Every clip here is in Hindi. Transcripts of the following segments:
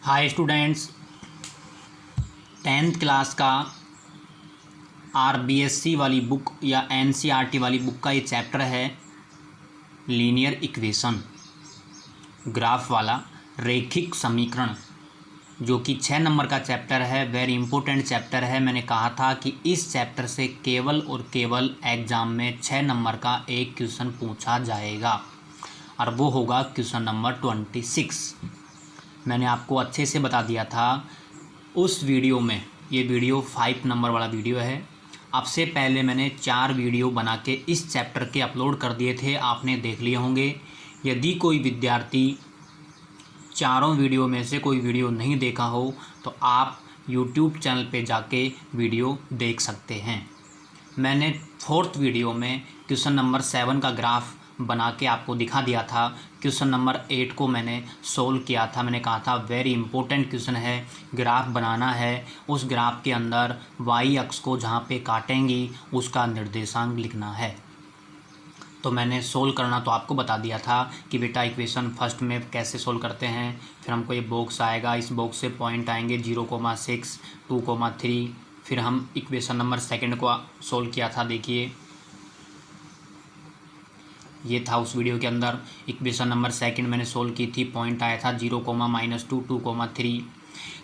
हाय स्टूडेंट्स, 10th क्लास का आरबीएससी वाली बुक या एनसीईआरटी वाली बुक का ये चैप्टर है लीनियर इक्वेशन, ग्राफ वाला रैखिक समीकरण, जो कि 6 नंबर का चैप्टर है। वेरी इंपॉर्टेंट चैप्टर है। मैंने कहा था कि इस चैप्टर से केवल और केवल एग्ज़ाम में 6 नंबर का एक क्वेश्चन पूछा जाएगा और वो होगा क्वेश्चन नंबर 26। मैंने आपको अच्छे से बता दिया था उस वीडियो में। ये वीडियो 5 नंबर वाला वीडियो है। अब से पहले मैंने 4 वीडियो बना के इस चैप्टर के अपलोड कर दिए थे, आपने देख लिए होंगे। यदि कोई विद्यार्थी चारों वीडियो में से कोई वीडियो नहीं देखा हो तो आप YouTube चैनल पे जाके वीडियो देख सकते हैं। मैंने 4th वीडियो में क्वेश्चन नंबर 7 का ग्राफ बना के आपको दिखा दिया था। क्वेश्चन नंबर 8 को मैंने सोल्व किया था। मैंने कहा था वेरी इंपॉर्टेंट क्वेश्चन है, ग्राफ बनाना है। उस ग्राफ के अंदर वाई अक्ष को जहाँ पे काटेंगी उसका निर्देशांक लिखना है। तो मैंने सोल्व करना तो आपको बता दिया था कि बेटा इक्वेशन फर्स्ट में कैसे सोल्व करते हैं। फिर हमको ये बॉक्स आएगा, इस बॉक्स से पॉइंट आएंगे 0,6, 2,3। फिर हम इक्वेशन नंबर 2 को सोल्व किया था। देखिए ये था उस वीडियो के अंदर। इक्वेशन नंबर 2 मैंने सोल्व की थी, पॉइंट आया था 0,-2, 2,3।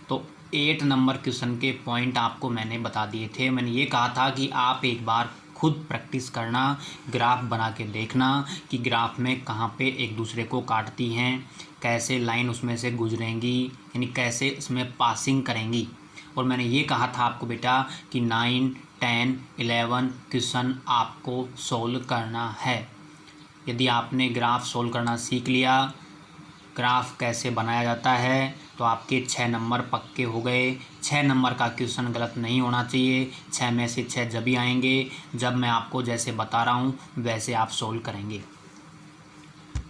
तो 8 नंबर क्वेश्चन के पॉइंट आपको मैंने बता दिए थे। मैंने ये कहा था कि आप एक बार खुद प्रैक्टिस करना, ग्राफ बना के देखना कि ग्राफ में कहाँ पे एक दूसरे को काटती हैं, कैसे लाइन उसमें से गुजरेंगी, यानी कैसे इसमें पासिंग करेंगी। और मैंने ये कहा था आपको बेटा कि 9, 10, 11 क्वेश्चन आपको सोल्व करना है। यदि आपने ग्राफ सोल्व करना सीख लिया, ग्राफ कैसे बनाया जाता है, तो आपके 6 नंबर पक्के हो गए। 6 नंबर का क्वेश्चन गलत नहीं होना चाहिए। 6 में से 6 जब ही आएंगे जब मैं आपको जैसे बता रहा हूँ वैसे आप सोल्व करेंगे।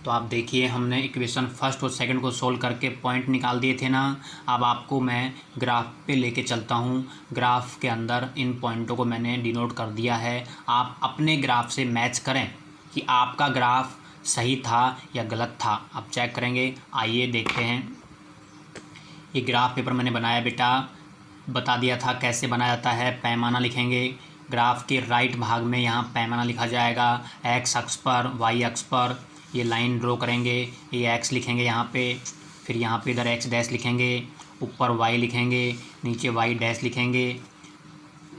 तो आप देखिए, हमने इक्वेशन फर्स्ट और सेकंड को सोल्व करके पॉइंट निकाल दिए थे ना। अब आपको मैं ग्राफ पे लेके चलता हूँ। ग्राफ के अंदर इन पॉइंटों को मैंने डिनोट कर दिया है। आप अपने ग्राफ से मैच करें कि आपका ग्राफ सही था या गलत था। आप चेक करेंगे। आइए देखते हैं। ये ग्राफ पेपर मैंने बनाया बेटा, बता दिया था कैसे बनाया जाता है। पैमाना लिखेंगे, ग्राफ के राइट भाग में यहाँ पैमाना लिखा जाएगा। एक्स अक्ष पर, वाई अक्ष पर ये लाइन ड्रॉ करेंगे। ये एक्स लिखेंगे यहाँ पे, फिर यहाँ पे इधर एक्स डैश लिखेंगे, ऊपर वाई लिखेंगे, नीचे वाई डैश लिखेंगे।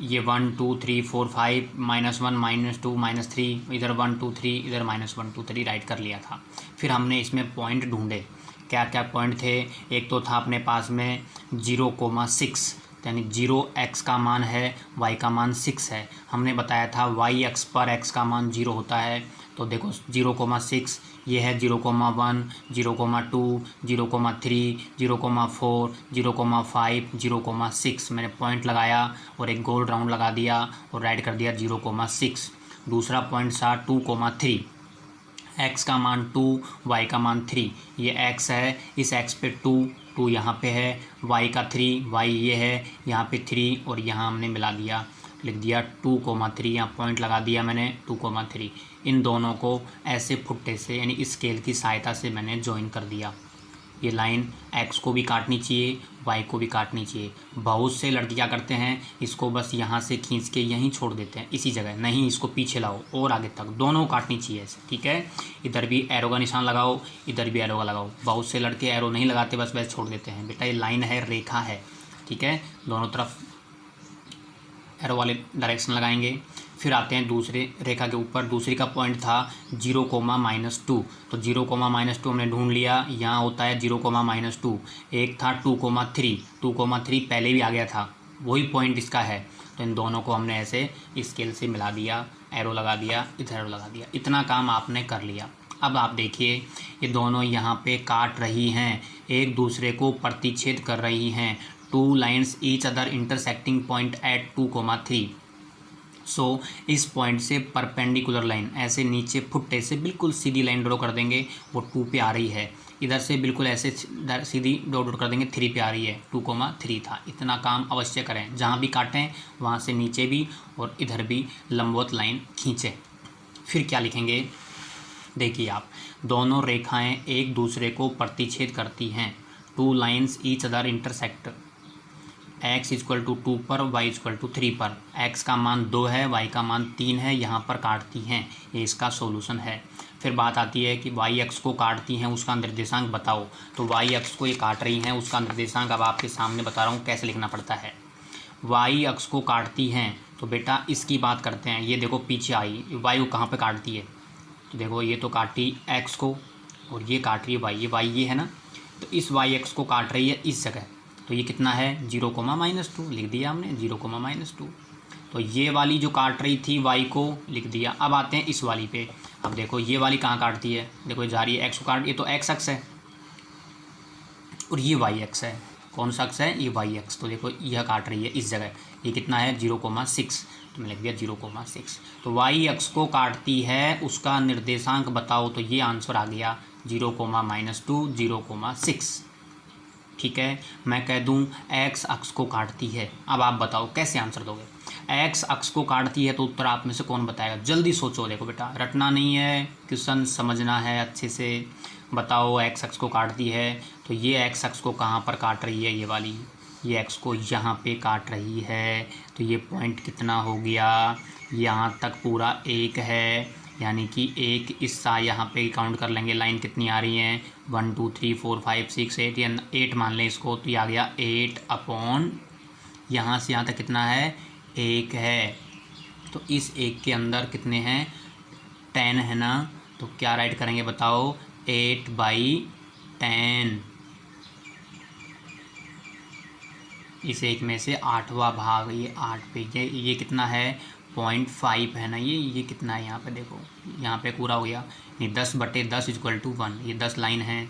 ये 1, 2, 3, 4, 5, -1, -2, -3, इधर 1, 2, 3, इधर -1, 2, 3 राइट कर लिया था। फिर हमने इसमें पॉइंट ढूंढे। क्या क्या पॉइंट थे? एक तो था अपने पास में 0,6, यानी 0x का मान है, y का मान 6 है। हमने बताया था y अक्ष पर x का मान 0 होता है। तो देखो 0,6 ये है, 0,1, 0,2, 0,3, 0,4, 0,5, 0,6 मैंने पॉइंट लगाया और एक गोल राउंड लगा दिया और राइट कर दिया 0,6। दूसरा पॉइंट था 2,3, x का मान 2, y का मान 3। ये x है, इस x पे 2 यहाँ पे है, y का 3, y ये है, यहाँ पे 3 और यहाँ हमने मिला दिया, लिख दिया 2,3। यहाँ पॉइंट लगा दिया मैंने 2,3। इन दोनों को ऐसे फुट्टे से यानी स्केल की सहायता से मैंने ज्वाइन कर दिया। ये लाइन x को भी काटनी चाहिए, y को भी काटनी चाहिए। बहुत से लड़के क्या करते हैं, इसको बस यहाँ से खींच के यहीं छोड़ देते हैं इसी जगह। नहीं, इसको पीछे लाओ और आगे तक, दोनों काटनी चाहिए ऐसे, ठीक है। इधर भी एरो का निशान लगाओ, इधर भी एरो का लगाओ। बहुत से लड़के एरो नहीं लगाते, बस वैसे छोड़ देते हैं। बेटा ये लाइन है, रेखा है, ठीक है। दोनों तरफ एरो वाले डायरेक्शन लगाएंगे। फिर आते हैं दूसरे रेखा के ऊपर। दूसरी का पॉइंट था 0,-2। तो 0,-2 हमने ढूंढ लिया, यहाँ होता है 0,-2। एक था 2,3, 2,3 पहले भी आ गया था, वही पॉइंट इसका है। तो इन दोनों को हमने ऐसे स्केल से मिला दिया, एरो लगा दिया, इधर एरो लगा दिया। इतना काम आपने कर लिया। अब आप देखिए, ये दोनों यहाँ पे काट रही हैं, एक दूसरे को प्रतिच्छेद कर रही हैं। 2 lines each other intersecting point at 2,3। So इस पॉइंट से परपेंडिकुलर लाइन ऐसे नीचे फुट्टे से बिल्कुल सीधी लाइन ड्रॉ कर देंगे, वो 2 पे आ रही है। इधर से बिल्कुल ऐसे सीधी डॉट कर देंगे, 3 पे आ रही है, 2,3 था। इतना काम अवश्य करें, जहाँ भी काटें वहाँ से नीचे भी और इधर भी लंबवत लाइन खींचें। फिर क्या लिखेंगे, देखिए आप, दोनों रेखाएं एक दूसरे को प्रतिच्छेद करती हैं। Two lines each other intersect x equal to 2 पर y इक्वल टू 3 पर x का मान 2 है, y का मान 3 है, यहाँ पर काटती हैं, ये इसका सॉल्यूशन है। फिर बात आती है कि y अक्ष को काटती हैं, उसका निर्देशांक बताओ। तो y अक्ष को ये काट रही हैं, उसका निर्देशांक अब आपके सामने बता रहा हूँ कैसे लिखना पड़ता है। y अक्ष को काटती हैं तो बेटा इसकी बात करते हैं। ये देखो पीछे आई, y को कहाँ पे काटती है, तो देखो ये तो काटी x को और ये काट रही है y, ये है ना, तो इस y अक्ष को काट रही है इस जगह। तो ये कितना है 0,-2 लिख दिया हमने 0,-2। तो ये वाली जो काट रही थी y को लिख दिया। अब आते हैं इस वाली पे। अब देखो ये वाली कहाँ काटती है, देखो ये जा रही है x को काट, ये तो x अक्ष है और ये y अक्ष है। कौन सा अक्ष है, ये y अक्ष। तो देखो यह काट रही है इस जगह, ये कितना है 0,6, तो मैं लिख दिया 0,6। तो y अक्ष को काटती है, उसका निर्देशांक बताओ। तो ये आंसर आ गया 0,-2 0,6। ठीक है, मैं कह दूं x अक्ष को काटती है। अब आप बताओ कैसे आंसर दोगे। x अक्ष को काटती है तो उत्तर आप में से कौन बताएगा, जल्दी सोचो। देखो बेटा रटना नहीं है, क्वेश्चन समझना है अच्छे से। बताओ x अक्ष को काटती है तो ये x अक्ष को कहाँ पर काट रही है, ये वाली, ये x को यहाँ पे काट रही है। तो ये पॉइंट कितना हो गया, यहाँ तक पूरा 1 है, यानी कि 1 हिस्सा यहाँ पे काउंट कर लेंगे। लाइन कितनी आ रही है 1 2 3 4 5 6 8, या 8 मान लें इसको। तो ये आ गया 8 अपॉन यहाँ से यहाँ तक कितना है 1 है। तो इस 1 के अंदर कितने हैं 10 है ना, तो क्या राइट करेंगे बताओ 8/10। इस 1 में से 8वां भाग, ये 8 पे ये कितना है 0.5 है ना, ये कितना है यहाँ पे देखो, यहाँ पे पूरा हो गया। नहीं 10/10 इक्वल टू 1, ये 10 लाइन है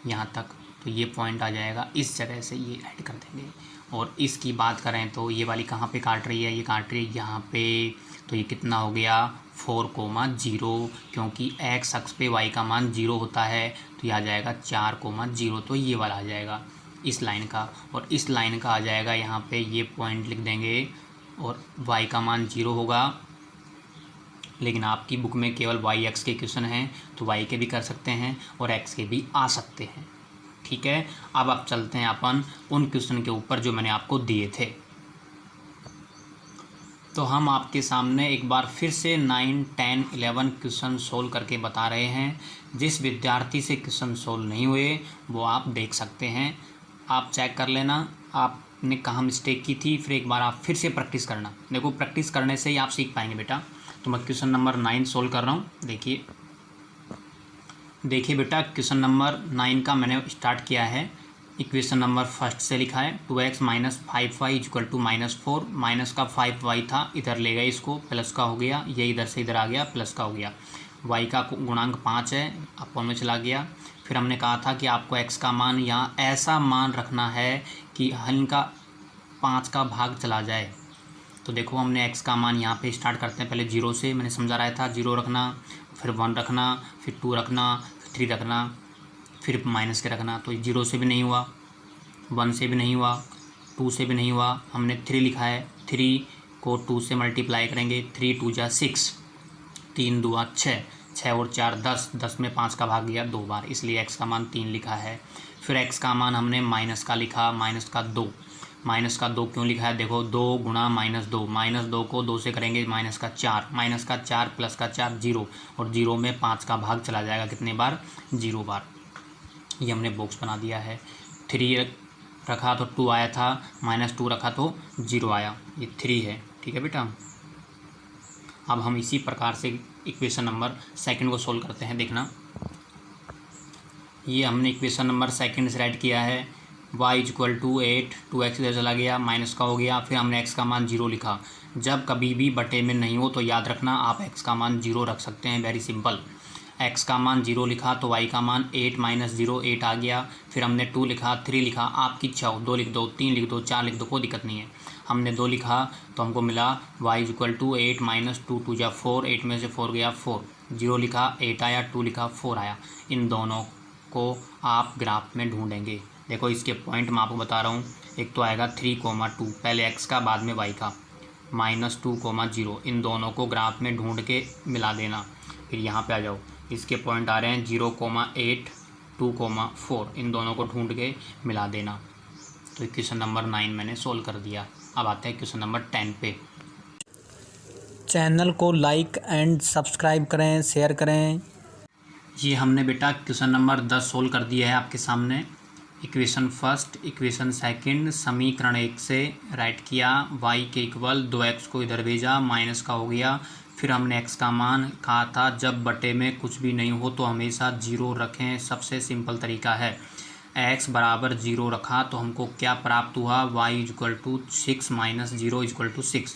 यहाँ तक, तो ये पॉइंट आ जाएगा इस जगह से, ये ऐड कर देंगे। और इसकी बात करें तो ये वाली कहाँ पे काट रही है, ये काट रही है यहाँ पे। तो ये कितना हो गया 4,0, क्योंकि x अक्ष पे y का मान 0 होता है, तो ये आ जाएगा 4,0। तो ये वाला आ जाएगा इस लाइन का, और इस लाइन का आ जाएगा यहाँ पे, ये पॉइंट लिख देंगे। और y का मान 0 होगा, लेकिन आपकी बुक में केवल y अक्ष के क्वेश्चन हैं, तो y के भी कर सकते हैं और x के भी आ सकते हैं। ठीक है, अब आप चलते हैं अपन उन क्वेश्चन के ऊपर जो मैंने आपको दिए थे। तो हम आपके सामने एक बार फिर से 9, 10, 11 क्वेश्चन सोल्व करके बता रहे हैं। जिस विद्यार्थी से क्वेश्चन सोल्व नहीं हुए वो आप देख सकते हैं, आप चेक कर लेना आपने कहाँ मिस्टेक की थी, फिर एक बार आप फिर से प्रैक्टिस करना। देखो प्रैक्टिस करने से ही आप सीख पाएंगे बेटा। तो मैं क्वेश्चन नंबर 9 सोल्व कर रहा हूँ। देखिए बेटा, क्वेश्चन नंबर 9 का मैंने स्टार्ट किया है। इक्वेशन नंबर फर्स्ट से लिखा है 2x minus 5y equal to -4। Minus का 5y था, इधर ले गए इसको, प्लस का हो गया, ये इधर से इधर आ गया, प्लस का हो गया। y का गुणांक 5 है, अपॉन में चला गया। फिर हमने कहा था कि आपको x का मान यहाँ ऐसा मान रखना है कि इनका 5 का भाग चला जाए। तो देखो हमने x का मान यहाँ पे स्टार्ट करते हैं, पहले 0 से मैंने समझा रहा था, 0 रखना, फिर 1 रखना, फिर 2 रखना, फिर 3 रखना, फिर माइनस के रखना। तो 0 से भी नहीं हुआ, 1 से भी नहीं हुआ, 2 से भी नहीं हुआ, हमने 3 लिखा है। 3 को 2 से मल्टीप्लाई करेंगे, 3 2 जा 6, 3 2 6, 6 और 4 10, 10 में 5 का भाग गया 2 बार, इसलिए x का मान 3 लिखा है। फिर x का मान हमने माइनस का लिखा, माइनस का 2। माइनस का 2 क्यों लिखा है, देखो 2 गुणा -2, -2 को 2 से करेंगे माइनस का 4, माइनस का 4 प्लस का 4 0, और 0 में 5 का भाग चला जाएगा कितने बार 0 बार। ये हमने बॉक्स बना दिया है। 3 रखा तो 2 आया था, -2 रखा तो 0 आया, ये 3 है। ठीक है बेटा, अब हम इसी प्रकार से इक्वेशन नंबर सेकंड को सोल्व करते हैं। देखना, ये हमने इक्वेशन नंबर सेकंड से राइट किया है। y इक्वल टू 8, 2x इधर चला गया, माइनस का हो गया, फिर हमने x का मान 0 लिखा। जब कभी भी बटे में नहीं हो तो याद रखना आप x का मान 0 रख सकते हैं, वेरी सिंपल। x का मान 0 लिखा तो y का मान 8 - 0 8 आ गया। फिर हमने 2 लिखा, 3 लिखा, आपकी इच्छा हो 2 लिख दो, 3 लिख दो, 4 लिख दो, कोई दिक्कत नहीं है। हमने 2 लिखा तो हमको मिला y इक्वल टू 8 - 2 2 जा 4, 8 में से 4 गया 4। 0 लिखा 8 आया, 2 लिखा 4 आया। इन दोनों को आप ग्राफ में ढूंढेंगे। देखो इसके पॉइंट मैं आपको बता रहा हूँ, एक तो आएगा 3,2, पहले x का बाद में y का, -2,0। इन दोनों को ग्राफ में ढूंढ के मिला देना। फिर यहाँ पे आ जाओ, इसके पॉइंट आ रहे हैं 0,8, 2,4 इन दोनों को ढूंढ के मिला देना। तो इक्वेशन नंबर 9 मैंने सोल्व कर दिया। अब आते हैं क्वेश्चन नंबर 10 पे। चैनल को लाइक एंड सब्सक्राइब करें, शेयर करें। ये हमने बेटा क्वेश्चन नंबर 10 सोल्व कर दिया है आपके सामने। इक्वेशन फर्स्ट, इक्वेशन सेकंड, समीकरण 1 से राइट किया, y के इक्वल 2x को इधर भेजा, माइनस का हो गया। फिर हमने x का मान कहा था जब बटे में कुछ भी नहीं हो तो हमेशा 0 रखें, सबसे सिंपल तरीका है। x बराबर 0 रखा तो हमको क्या प्राप्त हुआ, y equal to 6 minus 0 equal to 6।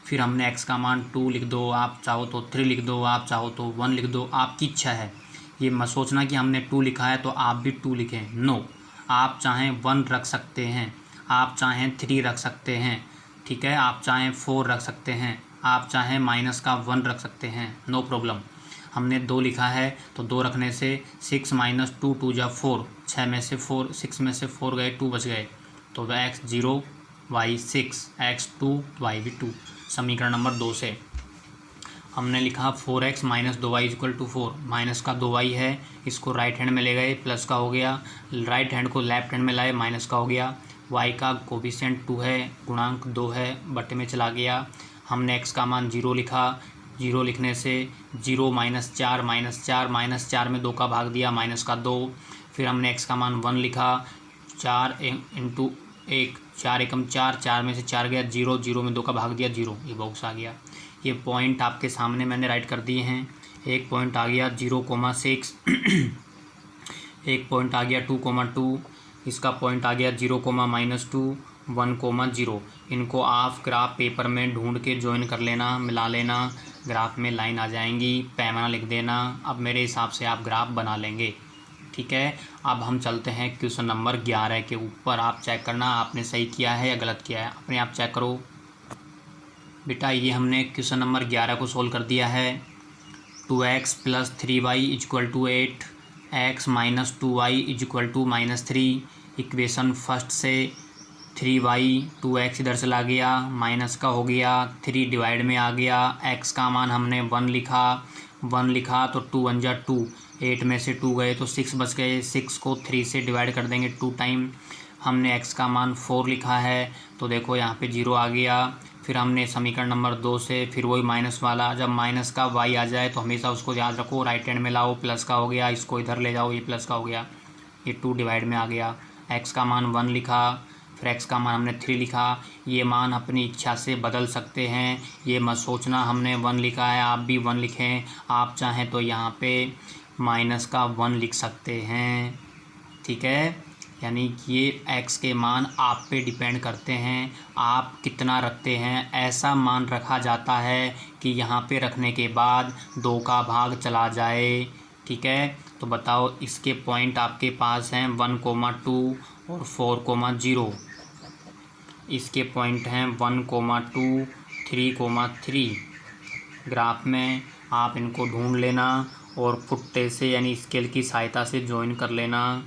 फिर हमने x का मान 2 लिख दो, आप चाहो तो 3 लिख दो, आप चाहो तो 1 लिख दो, आपकी इच्छा है। ये मत सोचना कि हमने 2 लिखा है तो आप भी 2 लिखें, नो। आप चाहें 1 रख सकते हैं, आप चाहें 3 रख सकते हैं, ठीक है। आप चाहें 4 रख सकते हैं, आप चाहें माइनस का 1 रख सकते हैं, नो प्रॉब्लम। हमने 2 लिखा है तो 2 रखने से 6 माइनस 2 2 जा 4, 6 में से 4, 6 में से 4 गए, 2 बच गए। तो x 0 y 6 x 2 y भी 2। समीकरण नंबर 2 से हमने लिखा 4x minus 2y equal to 4, minus का 2y है, इसको राइट हैंड में ले गए, प्लस का हो गया, राइट हैंड को लेफ्ट हैंड में लाए, माइनस का हो गया। y का कोफिशिएंट 2 है, गुणांक 2 है, बटे में चला गया। हमने x का मान 0 लिखा, 0 लिखने से 0 माइनस 4 माइनस 4 माइनस 4 में 2 का भाग दिया, माइनस का 2। फिर हमने x का मान 1 लिखा, 4 इंटू 1, 4 एकम 4, 4 में से 4 गया, 0 0 में 2 का भाग दिया, 0, ये बॉक्स आ गया। ये पॉइंट आपके सामने मैंने राइट कर दिए हैं। एक पॉइंट आ गया 0,6, एक पॉइंट आ गया 2,2, इसका पॉइंट आ गया 0,-2, 1,0। इनको आप ग्राफ पेपर में ढूंढ के ज्वाइन कर लेना, मिला लेना, ग्राफ में लाइन आ जाएंगी, पैमाना लिख देना। अब मेरे हिसाब से आप ग्राफ बना लेंगे, ठीक है। अब हम चलते हैं क्वेश्चन नंबर 11 के ऊपर। आप चेक करना आपने सही किया है या गलत किया है, अपने आप चेक करो बेटा। ये हमने क्वेश्चन नंबर 11 को सोल्व कर दिया है। 2x plus 3y equal to 8, x minus 2y equal to -3। Equation first से 3y 2x इधर चला गया, माइनस का हो गया, 3 डिवाइड में आ गया। x का मान हमने 1 लिखा, 1 लिखा तो 2 1 जा 2, 8 में से 2 गए तो 6 बच गए। 6 को 3 से डिवाइड कर देंगे 2 टाइम। हमने x का मान 4 लिखा है तो देखो यहाँ पे 0 आ गया। फिर हमने समीकरण नंबर 2 से फिर वही माइनस वाला, जब माइनस का y आ जाए तो हमेशा उसको याद रखो, राइट हैंड में लाओ, प्लस का हो गया, इसको इधर ले जाओ, ये प्लस का हो गया, ये 2 डिवाइड में आ गया। x का मान 1 लिखा, फिर x का मान हमने 3 लिखा। ये मान अपनी इच्छा से बदल सकते हैं, ये मत सोचना हमने 1 लिखा है आप भी 1 लिखें। आप चाहें तो यहाँ पे माइनस का 1 लिख सकते हैं, ठीक है। यानी कि ये x के मान आप पे डिपेंड करते हैं, आप कितना रखते हैं। ऐसा मान रखा जाता है कि यहाँ पे रखने के बाद 2 का भाग चला जाए, ठीक है। तो बताओ इसके पॉइंट आपके पास हैं 1,2 और 4,0। इसके पॉइंट हैं 1,2, 3,3। ग्राफ में आप इनको ढूंढ लेना और फुट्टे से यानी स्केल की सहायता से ज्वाइन कर लेना,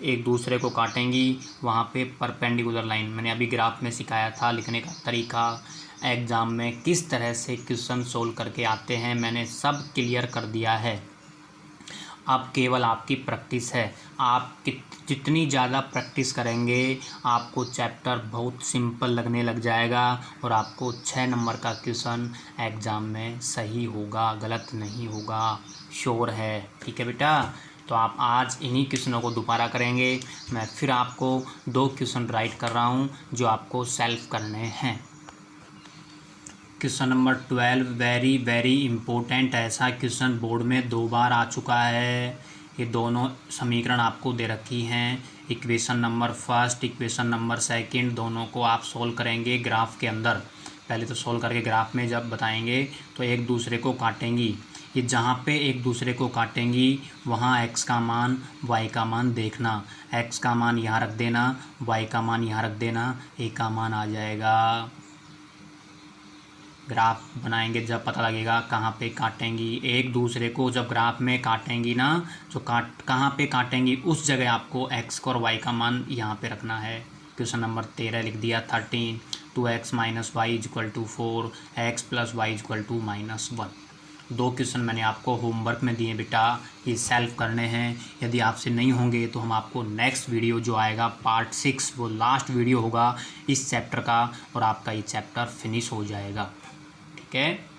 एक दूसरे को काटेंगी, वहाँ पे परपेंडिकुलर लाइन। मैंने अभी ग्राफ में सिखाया था लिखने का तरीका, एग्ज़ाम में किस तरह से क्वेश्चन सोल्व करके आते हैं मैंने सब क्लियर कर दिया है। अब केवल आपकी प्रैक्टिस है, आप जितनी ज़्यादा प्रैक्टिस करेंगे आपको चैप्टर बहुत सिंपल लगने लग जाएगा और आपको 6 नंबर का क्वेश्चन एग्ज़ाम में सही होगा, गलत नहीं होगा, श्योर है, ठीक है बेटा। तो आप आज इन्हीं क्वेश्चनों को दोबारा करेंगे। मैं फिर आपको 2 क्वेश्चन राइट कर रहा हूँ जो आपको सेल्फ करने हैं। Question number 12 very very important, ऐसा क्वेश्चन बोर्ड में 2 बार आ चुका है। ये दोनों समीकरण आपको दे रखी हैं, equation number first, equation number second, दोनों को आप सोल्व करेंगे ग्राफ के अंदर। पहले तो सोल्व करके ग्राफ में जब बताएंगे तो एक दूसरे को काटेंगी। ये जहाँ पे एक दूसरे को काटेंगी वहाँ x का मान y का मान देखना, x का मान यहाँ रख देना, y का मान यहाँ रख देना, a का मान आ जाएगा। ग्राफ बनाएंगे जब पता लगेगा कहाँ पे काटेंगी एक दूसरे को। जब ग्राफ में काटेंगी ना तो कहाँ पे काटेंगी उस जगह आपको x और y का मान यहाँ पे रखना है। क्वेश्चन नंबर 13 लिख दिया 13, 2x minus Y equal to 4, x plus Y equal to -1। 2 question मैंने आपको होमवर्क में दिए बेटा, ये सेल्फ करने हैं। यदि आपसे नहीं होंगे तो हम आपको नेक्स्ट वीडियो जो आएगा पार्ट 6, वो लास्ट वीडियो होगा इस चैप्टर का, और आपका ये चैप्टर फिनिश हो जाएगा। ठीक है।